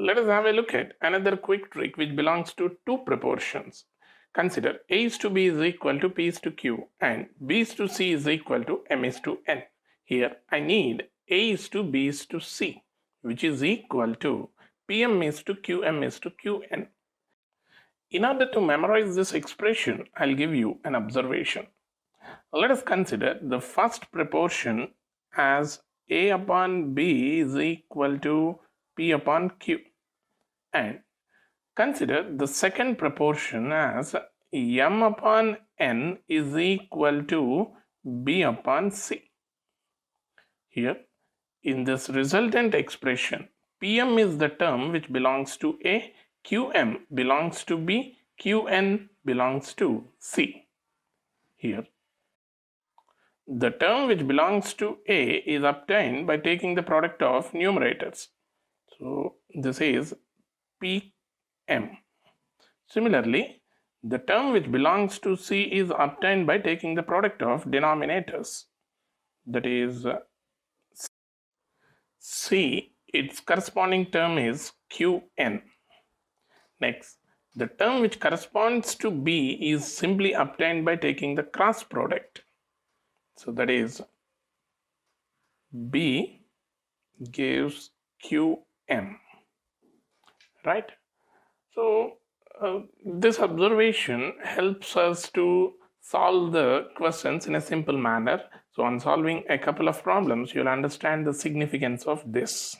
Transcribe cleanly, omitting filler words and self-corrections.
Let us have a look at another quick trick which belongs to two proportions. Consider A is to B is equal to P is to Q and B is to C is equal to M is to N. Here I need A is to B is to C, which is equal to PM is to QM is to QN. In order to memorize this expression, I'll give you an observation. Let us consider the first proportion as A upon B is equal to P upon Q, and consider the second proportion as M upon N is equal to B upon C. Here, in this resultant expression, PM is the term which belongs to A, QM belongs to B, QN belongs to C. Here, the term which belongs to A is obtained by taking the product of numerators. So, this is PM. Similarly, the term which belongs to C is obtained by taking the product of denominators. That is C, its corresponding term is QN. Next, the term which corresponds to B is simply obtained by taking the cross product. So that is B gives QM, right? So this observation helps us to solve the questions in a simple manner. So on solving a couple of problems, you'll understand the significance of this.